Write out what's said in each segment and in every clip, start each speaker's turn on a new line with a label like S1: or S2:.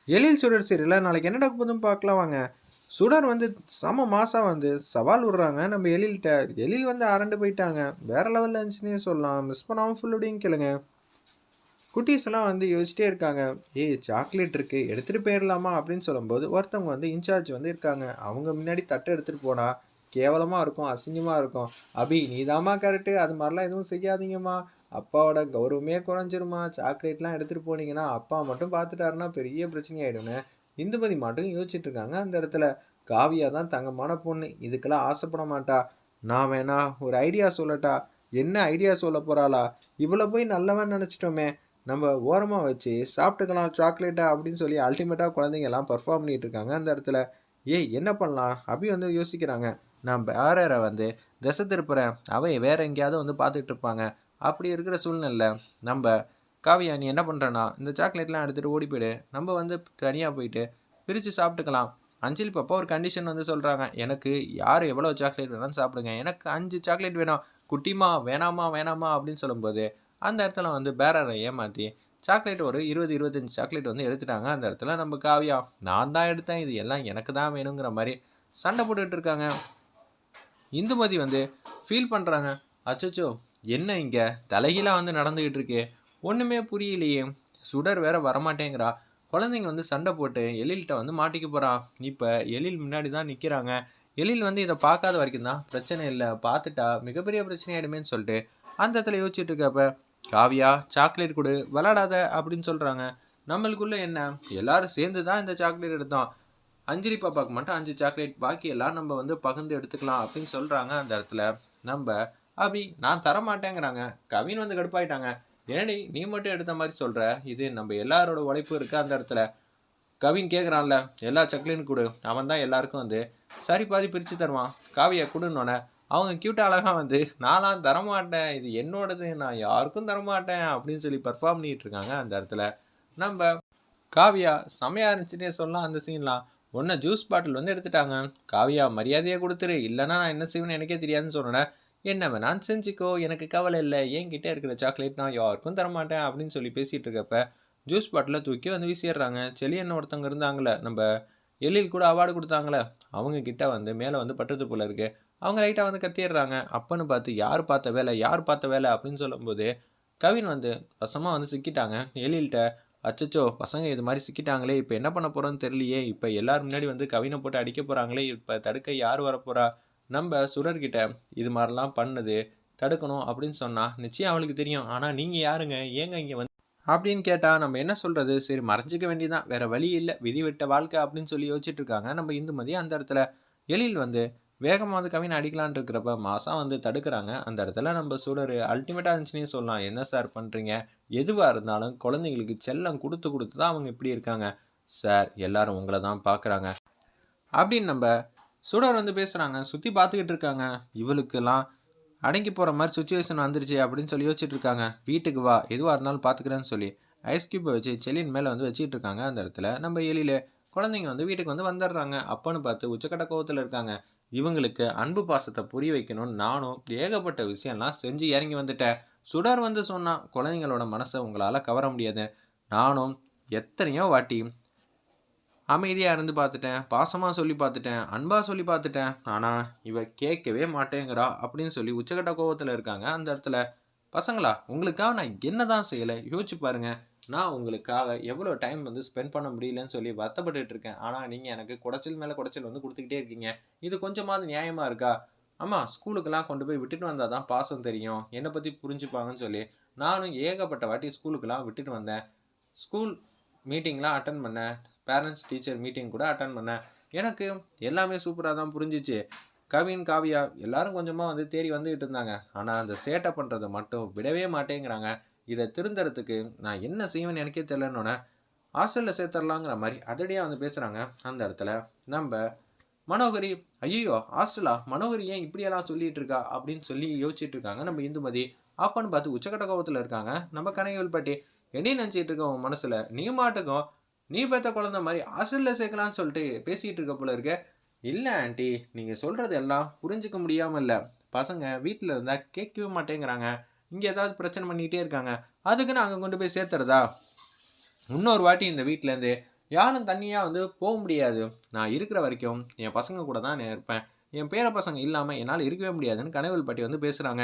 S1: எழில் சுடர் சீரியல்ல நாளைக்கு என்ன நடக்க போகுதுன்னு பார்க்கலாம் வாங்க. சுடர் வந்து செம மாசா வந்து சவால் விடுறாங்க நம்ம எழில்ட்ட. எழில் வந்து அரண்டு போயிட்டாங்க. வேற லெவல்ல இருந்துச்சுன்னே சொல்லலாம். மிஸ் பண்ணாம ஃபுல் வீடியோவும் கேளுங்க. குட்டீஸ் எல்லாம் வந்து யோசிச்சிட்டே இருக்காங்க. ஏய் சாக்லேட் இருக்கு எடுத்துட்டு போயிடலாமா அப்படின்னு சொல்லும்போது ஒருத்தவங்க வந்து இன்சார்ஜ் வந்து இருக்காங்க. அவங்க முன்னாடி தட்டை எடுத்துட்டு போனா கேவலமா இருக்கும், அசிங்கமா இருக்கும். அபி நீதாம்மா கரெக்டு, அது மாதிரிலாம் எதுவும் செய்யாதீங்கம்மா. அப்பாவோட கௌரவமே குறைஞ்சிருமா. சாக்லேட்லாம் எடுத்துட்டு போனீங்கன்னா அப்பா மட்டும் பார்த்துட்டாருன்னா பெரிய பிரச்சனை ஆயிடும்னு இந்துமதி மட்டும் யோசிச்சுட்டு இருக்காங்க. அந்த இடத்துல காவியா தான் தங்கமான பொண்ணு, இதுக்கெல்லாம் ஆசைப்பட மாட்டா. நான் வேணா ஒரு ஐடியா சொல்லட்டா? என்ன ஐடியா சொல்ல போறாளா? இவ்வளோ போய் நல்லவன் நினச்சிட்டோமே, நம்ம ஓரமாக வச்சு சாப்பிட்டுக்கலாம் சாக்லேட்டா அப்படின்னு சொல்லி அல்டிமேட்டாக குழந்தைங்க எல்லாம் பர்ஃபார்ம் பண்ணிட்டு இருக்காங்க அந்த இடத்துல. ஏய் என்ன பண்ணலாம் அபி வந்து யோசிக்கிறாங்க. நான் பேரரை வந்து திசை திருப்புறேன், அவன் வேற எங்கேயாவது வந்து பார்த்துட்டு இருப்பாங்க. அப்படி இருக்கிற சூழ்நிலை நம்ம காவியா நீ என்ன பண்ணுறனா இந்த சாக்லேட்லாம் எடுத்துகிட்டு ஓடி போயிடு, நம்ம வந்து தனியாக போயிட்டு பிரித்து சாப்பிட்டுக்கலாம். அஞ்சலி பாப்பா ஒரு கண்டிஷன் வந்து சொல்கிறாங்க, எனக்கு யார் எவ்வளோ சாக்லேட் வேணாலும் சாப்பிடுங்க, எனக்கு 5 சாக்லேட் வேணும். குட்டிமா வேணாமா வேணாமா அப்படின்னு சொல்லும்போது அந்த இடத்துல வந்து பேரரை ஏமாற்றி சாக்லேட் ஒரு 20-25 சாக்லேட் வந்து எடுத்துட்டாங்க. அந்த இடத்துல நம்ம காவியா நான் தான் எடுத்தேன், இது எல்லாம் எனக்கு தான் வேணுங்கிற மாதிரி சண்டை போட்டுட்டு இருக்காங்க. இந்துமதி வந்து ஃபீல் பண்ணுறாங்க. அச்சச்சோ என்ன இங்கே தலைகீழாக வந்து நடந்துக்கிட்டு இருக்கே, ஒன்றுமே புரியலையே. சுடர் வேற வரமாட்டேங்கிறா. குழந்தைங்க வந்து சண்டை போட்டு எழில்கிட்ட வந்து மாட்டிக்க போகிறான். இப்போ எழில் முன்னாடி தான் நிற்கிறாங்க. எழில் வந்து இதை பார்க்காத வரைக்கும் தான் பிரச்சனை இல்லை, பார்த்துட்டா மிகப்பெரிய பிரச்சனை ஆகிடுமேன்னு சொல்லிட்டு அந்த இடத்துல யோசிச்சுட்டு இருக்கப்ப காவியா சாக்லேட் கொடு விளாடாத அப்படின்னு சொல்கிறாங்க. நம்மளுக்குள்ள என்ன எல்லாரும் சேர்ந்து தான் இந்த சாக்லேட் எடுத்தோம், அஞ்சலி பாப்பாவுக்கு மட்டும் 5 சாக்லேட், பாக்கி எல்லாம் நம்ம வந்து பகிர்ந்து எடுத்துக்கலாம் அப்படின்னு சொல்கிறாங்க. அந்த இடத்துல நம்ம அபி நான் தரமாட்டேங்கிறாங்க. கவின் வந்து கடுப்பாயிட்டாங்க. ஏடி நீ மட்டும் எடுத்த மாதிரி சொல்கிற, இது நம்ம எல்லாரோட உழைப்பு இருக்குது அந்த இடத்துல. கவின் கேட்குறான்ல எல்லா சாக்லேட்டும் கொடு, அவன் தான் எல்லாருக்கும் வந்து சரி பாதி பிரித்து தருவான். காவியா கொடுன்னொன்னே அவங்க க்யூட்டாக அழகாக வந்து நான்லாம் தரமாட்டேன், இது என்னோடது, நான் யாருக்கும் தரமாட்டேன் அப்படின்னு சொல்லி பர்ஃபார்ம் பண்ணிட்டு இருக்காங்க. அந்த இடத்துல நம்ம காவியா செமையாக இருந்துச்சுன்னே சொல்லலாம். அந்த சீன்லாம் ஒன்று ஜூஸ் பாட்டில் வந்து எடுத்துட்டாங்க. காவியா மரியாதையை கொடுத்துரு, இல்லைனா நான் என்ன செய்வேன்னு எனக்கே தெரியாதுன்னு சொன்னேன். என்ன வேணான்னு செஞ்சுக்கோ, எனக்கு கவலை இல்லை, என்கிட்ட இருக்கிற சாக்லேட் நான் யாருக்கும் தரமாட்டேன் அப்படின்னு சொல்லி பேசிகிட்டு இருக்கப்ப ஜூஸ் பாட்டில் தூக்கி வந்து வீசிடுறாங்க. செலியன்னு ஒருத்தவங்க இருந்தாங்களே, நம்ம எழில் கூட அவார்டு கொடுத்தாங்களே, அவங்க கிட்ட வந்து மேலே வந்து பட்டது போல இருக்கு. அவங்க லைட்டாக வந்து கத்திடுறாங்க. அப்பன்னு பார்த்து யார் பார்த்த வேலை யார் பார்த்த வேலை அப்படின்னு சொல்லும்போது கவின் வந்து வசமாக வந்து சிக்கிட்டாங்க எழில்கிட்ட. அச்சச்சோ பசங்க இது மாதிரி சிக்கிட்டாங்களே, இப்போ என்ன பண்ண போகிறோன்னு தெரியலையே, இப்போ எல்லாரும் முன்னாடி வந்து கவினை போட்டு அடிக்க போகிறாங்களே, இப்போ தடுக்க யார் வரப்போகிறா? நம்ம சுடர்கிட்ட இது மாதிரிலாம் பண்ணுது தடுக்கணும் அப்படின்னு சொன்னால் நிச்சயம் அவளுக்கு தெரியும். ஆனால் நீங்கள் யாருங்க, ஏங்க இங்கே வந்து அப்படின்னு கேட்டால் நம்ம என்ன சொல்கிறது? சரி மறைஞ்சிக்க வேண்டியதான், வேறு வழி இல்லை, விதி விட்ட வாழ்க்கை அப்படின்னு சொல்லி யோசிச்சுட்டு இருக்காங்க நம்ம இந்துமதி. அந்த இடத்துல எழில் வந்து வேகமாக வந்து கவினை அடிக்கலான் இருக்கிறப்ப மாதம் வந்து தடுக்கிறாங்க. அந்த இடத்துல நம்ம சுடர் அல்டிமேட்டாக இருந்துச்சுன்னே சொல்லலாம். என்ன சார் பண்ணுறீங்க, எதுவாக இருந்தாலும் குழந்தைங்களுக்கு செல்லம் கொடுத்து கொடுத்து தான் அவங்க இப்படி இருக்காங்க சார், எல்லாரும் உங்களை தான் பார்க்குறாங்க அப்படின்னு நம்ம சுடர் வந்து பேசுகிறாங்க. சுற்றி பார்த்துக்கிட்டு இருக்காங்க. இவளுக்கெல்லாம் அடங்கி போகிற மாதிரி சுச்சுவேஷன் வந்துருச்சு அப்படின்னு சொல்லி யோசிச்சுட்டு இருக்காங்க. வீட்டுக்கு வா எதுவாக இருந்தாலும் பார்த்துக்கிறேன்னு சொல்லி ஐஸ் க்யூப்பை வச்சு செல்லின் மேலே வந்து வச்சுக்கிட்டு இருக்காங்க. அந்த இடத்துல நம்ம எழில குழந்தைங்க வந்து வீட்டுக்கு வந்து வந்துடுறாங்க. அப்பன்னு பார்த்து உச்சக்கட்ட கோவத்தில் இருக்காங்க. இவங்களுக்கு அன்பு பாசத்தை புரிய வைக்கணும்னு நானும் ஏகப்பட்ட விஷயம்லாம் செஞ்சு இறங்கி வந்துட்டேன். சுடர் வந்து சொன்னான் குழந்தைங்களோட மனசை உங்களால் கவர முடியாது. நானும் எத்தனையோ வாட்டி அமைதியாக இருந்து பார்த்துட்டேன், பாசமாக சொல்லி பார்த்துட்டேன், அன்பாக சொல்லி பார்த்துட்டேன், ஆனால் இவ கேட்கவே மாட்டேங்கிறா அப்படின்னு சொல்லி உச்சக்கட்ட கோவத்தில் இருக்காங்க. அந்த இடத்துல பசங்களா உங்களுக்காக நான் என்ன தான் செய்யலை யோசிச்சு பாருங்கள், நான் உங்களுக்காக எவ்வளோ டைம் வந்து ஸ்பெண்ட் பண்ண முடியலன்னு சொல்லி வருத்தப்பட்டுட்டு இருக்கேன். ஆனால் நீங்கள் எனக்கு குடைச்சல் மேலே குடைச்சல் வந்து கொடுத்துக்கிட்டே இருக்கீங்க. இது கொஞ்சமாவது நியாயமாக இருக்கா? ஆமாம் ஸ்கூலுக்கெல்லாம் கொண்டு போய் விட்டுட்டு வந்தால் தான் பாசம் தெரியும், என்னை பற்றி புரிஞ்சுப்பாங்கன்னு சொல்லி நானும் ஏகப்பட்ட வாட்டி ஸ்கூலுக்கெல்லாம் விட்டுட்டு வந்தேன். ஸ்கூல் மீட்டிங்லாம் அட்டன் பண்ணேன், பேரண்ட்ஸ் டீச்சர் மீட்டிங் கூட அட்டன் பண்ணேன். எனக்கு எல்லாமே சூப்பராக தான் புரிஞ்சிச்சு. கவின் காவியா எல்லாரும் கொஞ்சமாக வந்து தேடி வந்துக்கிட்டு இருந்தாங்க. ஆனால் அந்த சேட்டை பண்ணுறதை மட்டும் விடவே மாட்டேங்கிறாங்க. இதை திருந்துறதுக்கு நான் என்ன செய்வேன்னு எனக்கே தெரியலன்னொன்னே ஹாஸ்டலில் சேர்த்துடலாங்கிற மாதிரி அதடியாக வந்து பேசுகிறாங்க. அந்த இடத்துல நம்ம மனோகரி ஐயோ ஹாஸ்டலா, மனோகரி ஏன் இப்படியெல்லாம் சொல்லிட்டு இருக்கா அப்படின்னு சொல்லி யோசிச்சுட்டு இருக்காங்க நம்ம இந்துமதி. அப்பன்னு பார்த்து உச்சக்கட்ட கோவத்தில் இருக்காங்க நம்ம கனகவேல் பாட்டி. என்ன நினச்சிட்டு இருக்க உன் மனசில், நீ மாட்டுக்கும் நீ பெற்ற குழந்த மாதிரி ஹாஸ்டலில் சேர்க்கலான்னு சொல்லிட்டு பேசிகிட்டு இருக்க போல இருக்க. இல்லை ஆண்டி, நீங்கள் சொல்கிறது எல்லாம் புரிஞ்சிக்க முடியாமல் இல்லை, பசங்க வீட்டில் இருந்தால் கேட்கவே மாட்டேங்கிறாங்க, இங்கே ஏதாவது பிரச்சனை பண்ணிக்கிட்டே இருக்காங்க, அதுக்கு நான் அங்கே கொண்டு போய் சேர்த்துறதா? இன்னொரு வாட்டி இந்த வீட்டிலேருந்து யாரும் தனியாக வந்து போக முடியாது. நான் இருக்கிற வரைக்கும் என் பசங்க கூட தான் நான் இருப்பேன். என் பேர பசங்க இல்லாமல் என்னால் இருக்கவே முடியாதுன்னு கனகவல் பாட்டி வந்து பேசுகிறாங்க.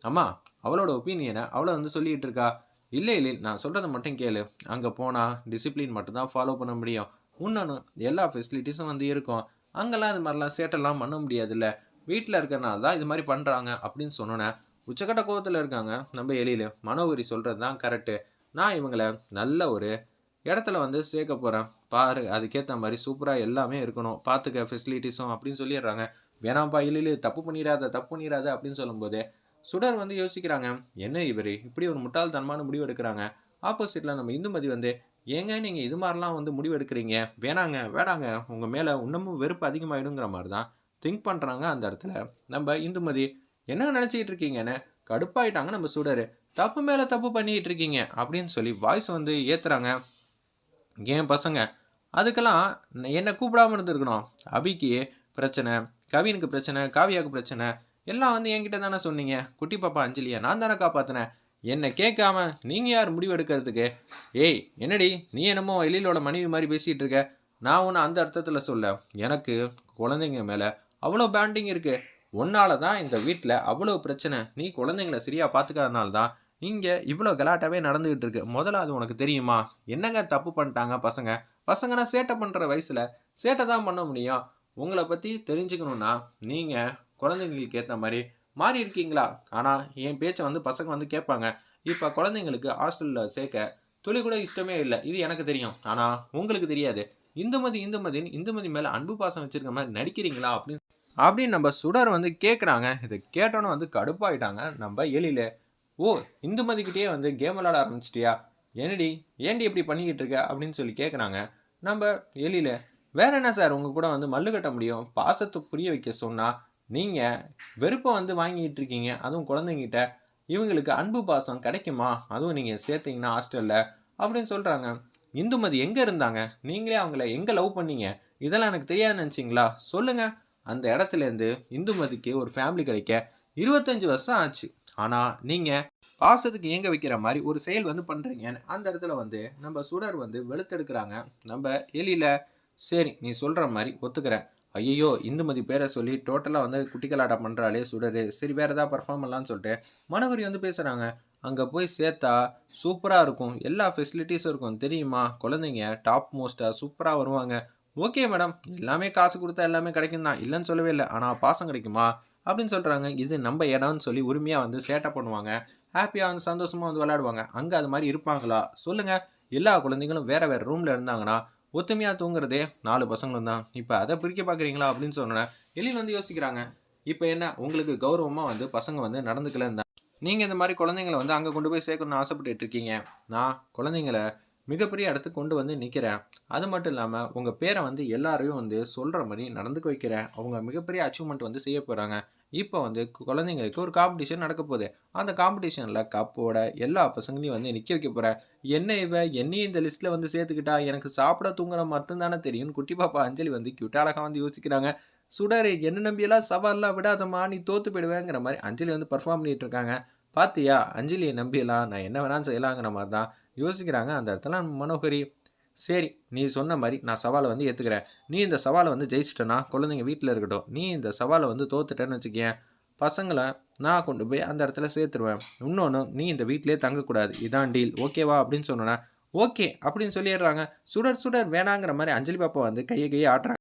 S1: அம்மா, அவளோட ஒப்பீனியனை அவளை வந்து சொல்லிக்கிட்டு இருக்கா. இல்லை இல்லை, நான் சொல்கிறத மட்டும் கேளு. அங்கே போனால் டிசிப்ளின் மட்டும்தான் ஃபாலோ பண்ண முடியும். இன்னொன்று, எல்லா ஃபெசிலிட்டிஸும் வந்து இருக்கும். அங்கெல்லாம் இது மாதிரிலாம் சேட்டெல்லாம் பண்ண முடியாதுல்ல. வீட்டில் இருக்கிறனால தான் இது மாதிரி பண்ணுறாங்க அப்படின்னு சொன்னோன்னே உச்சக்கட்ட கோவத்தில் இருக்காங்க நம்ம எழில். மனோகரி சொல்கிறது தான் கரெக்டு. நான் இவங்களை நல்ல ஒரு இடத்துல வந்து சேர்க்க போகிறேன். பாரு, அதுக்கேற்ற மாதிரி சூப்பராக எல்லாமே இருக்கணும். பார்த்துக்க ஃபெசிலிட்டிஸும் அப்படின்னு சொல்லிடுறாங்க. வேணாம்ப்பா, இல்லை தப்பு பண்ணிடாத தப்பு பண்ணிடாத அப்படின்னு சொல்லும்போது சுடர் வந்து யோசிக்கிறாங்க. என்ன இவர் இப்படி ஒரு முட்டாள்தனமான முடிவு எடுக்கிறாங்க. ஆப்போசிட்டில் நம்ம இந்துமதி வந்து, ஏங்க நீங்கள் இது மாதிரிலாம் வந்து முடிவு எடுக்கிறீங்க, வேணாங்க வேணாங்க, உங்கள் மேலே இன்னமும் வெறுப்பு அதிகமாகிடுங்கிற மாதிரி தான் திங்க் பண்ணுறாங்க. அந்த இடத்துல நம்ம இந்துமதி என்ன நினச்சிக்கிட்டு இருக்கீங்கன்னு கடுப்பாயிட்டாங்க நம்ம சுடர். தப்பு மேலே தப்பு பண்ணிக்கிட்டு இருக்கீங்க அப்படின்னு சொல்லி வாய்ஸ் வந்து ஏற்றுறாங்க. என் பசங்க அதுக்கெல்லாம் என்னை கூப்பிடாமல் இருந்திருக்கணும். அபிக்கு பிரச்சனை, கவினுக்கு பிரச்சனை, காவியாவுக்கு பிரச்சனை எல்லாம் வந்து என்கிட்ட தானே சொன்னீங்க. குட்டி பாப்பா அஞ்சலியை நான் தானே காப்பாற்றினேன். என்னை கேட்காம நீங்கள் யார் முடிவு எடுக்கிறதுக்கு? ஏய் என்னடி நீ என்னமோ எழிலோட மனைவி மாதிரி பேசிகிட்டு இருக்க. நான் ஒன்று அந்த அர்த்தத்தில் சொல்ல. எனக்கு குழந்தைங்க மேலே அவ்வளோ பேண்டிங் இருக்குது. உன்னால தான் இந்த வீட்டில் அவ்வளோ பிரச்சனை. நீ குழந்தைங்கள சரியாக பார்த்துக்காதனால தான் இங்கே இவ்வளோ கலாட்டாவே நடந்துகிட்டு இருக்கு. முதல்ல அது உனக்கு தெரியுமா? என்னங்க தப்பு பண்ணிட்டாங்க பசங்க? பசங்கன்னா சேட்டை பண்ணுற வயசில் சேட்டை தான் பண்ண முடியும். உங்களை பற்றி தெரிஞ்சுக்கணுன்னா நீங்கள் குழந்தைங்களுக்கு ஏற்ற மாதிரி மாறி இருக்கீங்களா? ஆனால் என் பேச்சை வந்து பசங்க வந்து கேட்பாங்க. இப்போ குழந்தைங்களுக்கு ஹாஸ்டலில் சேர்க்க துளி கூட இஷ்டமே இல்லை. இது எனக்கு தெரியும். ஆனால் உங்களுக்கு தெரியாது. இந்துமதி மேலே அன்பு பாசம் வச்சிருக்க மாதிரி நடிக்கிறீங்களா அப்படின்னு நம்ம சுடர் வந்து கேட்குறாங்க. இதை கேட்டோன்னு வந்து கடுப்பாயிட்டாங்க நம்ம எழில. ஓ, இந்துமதிக்கிட்டே வந்து கேம் விளாட ஆரம்பிச்சிட்டியா? ஏண்டி இப்படி பண்ணிக்கிட்டு இருக்க அப்படின்னு சொல்லி கேட்குறாங்க நம்ம எழில. வேற என்ன சார் உங்கள் கூட வந்து மல்லு கட்ட முடியும்? பாசத்தை புரிய வைக்க சொன்னால் நீங்கள் வெறுப்பை வந்து வாங்கிட்டு இருக்கீங்க. அதுவும் குழந்தைங்கிட்ட இவங்களுக்கு அன்பு பாசம் கிடைக்குமா? அதுவும் நீங்கள் சேர்த்தீங்கன்னா ஹாஸ்டலில் அப்படின்னு சொல்கிறாங்க. இந்துமதி எங்கே இருந்தாங்க? நீங்களே அவங்கள எங்கே லவ் பண்ணீங்க? இதெல்லாம் எனக்கு தெரியாதுன்னு நினச்சிங்களா? சொல்லுங்கள். அந்த இடத்துலேருந்து இந்துமதிக்கு ஒரு ஃபேமிலி கிடைக்க 25 வருஷம் ஆச்சு. ஆனால் நீங்கள் பாசத்துக்கு இயங்க வைக்கிற மாதிரி ஒரு செயல் வந்து பண்ணுறீங்கன்னு அந்த இடத்துல வந்து நம்ம சுடர் வந்து வெளுத்தெடுக்கிறாங்க நம்ம எழில. சரி, நீ சொல்கிற மாதிரி ஒத்துக்கிறேன். ஐயோ, இந்துமதி பேரை சொல்லி டோட்டலாக வந்து குட்டிக்கலாட்டம் பண்ணுறாளே சுடர். சரி, வேறு ஏதாவது பர்ஃபார்ம் பண்ணலான்னு சொல்லிட்டு மனோகரி வந்து பேசுகிறாங்க. அங்கே போய் சேர்த்தா சூப்பராக இருக்கும். எல்லா ஃபெசிலிட்டிஸும் இருக்கும் தெரியுமா? குழந்தைங்க டாப் மோஸ்ட்டாக சூப்பராக வருவாங்க. ஓகே மேடம், எல்லாமே காசு கொடுத்தா எல்லாமே கிடைக்கும் தான், இல்லைன்னு சொல்லவே இல்லை. ஆனால் பாசம் கிடைக்குமா அப்படின்னு சொல்கிறாங்க. இது நம்ம இடம்னு சொல்லி உரிமையாக வந்து சேட்டை பண்ணுவாங்க. ஹாப்பியாக வந்து சந்தோஷமாக வந்து விளையாடுவாங்க. அங்கே அது மாதிரி இருப்பாங்களா சொல்லுங்கள்? எல்லா குழந்தைங்களும் வேறு வேறு ரூமில் இருந்தாங்கன்னா ஒத்துமையாக தூங்குறதே 4 பசங்களும் தான். இப்போ அதை பிரிக்க பார்க்குறீங்களா அப்படின்னு சொன்னேன். எழில் வந்து யோசிக்கிறாங்க. இப்போ என்ன உங்களுக்கு கௌரவமாக வந்து பசங்க வந்து நடந்துக்கலன்னு தான் நீங்கள் இந்த மாதிரி குழந்தைங்களை வந்து அங்கே கொண்டு போய் சேர்க்கணும்னு ஆசைப்பட்டு இருக்கீங்க. நான் குழந்தைங்கள மிகப்பெரிய இடத்துக்கு கொண்டு வந்து நிற்கிறேன். அது மட்டும் இல்லாமல் உங்கள் பேரை வந்து எல்லாரையும் வந்து சொல்கிற மாதிரி நடந்துக்க வைக்கிறேன். அவங்க மிகப்பெரிய அச்சீவ்மெண்ட் வந்து செய்ய போகிறாங்க. இப்போ வந்து குழந்தைங்களுக்கு ஒரு காம்படிஷன் நடக்க போகுது. அந்த காம்படிஷனில் கப்போட எல்லா பசங்களையும் வந்து நிற்க வைக்க போகிறேன். என்னையும் இந்த லிஸ்ட்டில் வந்து சேர்த்துக்கிட்டா எனக்கு சாப்பிட தூங்குற மட்டும்தானே தெரியும். குட்டி பாப்பா அஞ்சலி வந்து கியூட்டாக வந்து யோசிக்கிறாங்க. சுடர் என்ன நம்பியெல்லாம் சவால்லாம் விடாதம்மா, நீ தோற்று போயிடுவேங்கிற மாதிரி அஞ்சலி வந்து பர்ஃபார்ம் பண்ணிட்டு இருக்காங்க. பார்த்தியா, அஞ்சலியை நம்பியெல்லாம் நான் என்ன வேணாலும் செய்யலாங்கிற மாதிரி தான் யோசிக்கிறாங்க. அந்த இடத்துல மனோகரி, சரி நீ சொன்ன மாதிரி நான் சவாலை வந்து ஏற்றுக்கிறேன். நீ இந்த சவாலை வந்து ஜெயிச்சிட்டேன்னா குழந்தைங்க வீட்டில் இருக்கட்டும். நீ இந்த சவாலை வந்து தோத்துட்டேன்னு வச்சுக்கேன், பசங்களை நான் கொண்டு போய் அந்த இடத்துல சேர்த்துருவேன். இன்னொன்று, நீ இந்த வீட்டிலே தங்கக்கூடாது, இதான் டீல், ஓகேவா அப்படின்னு சொன்னேன்னா ஓகே அப்படின்னு சொல்லிடுறாங்க. சுடர் வேணாங்கிற மாதிரி அஞ்சலி பாப்பா வந்து கையை ஆட்டுறாங்க.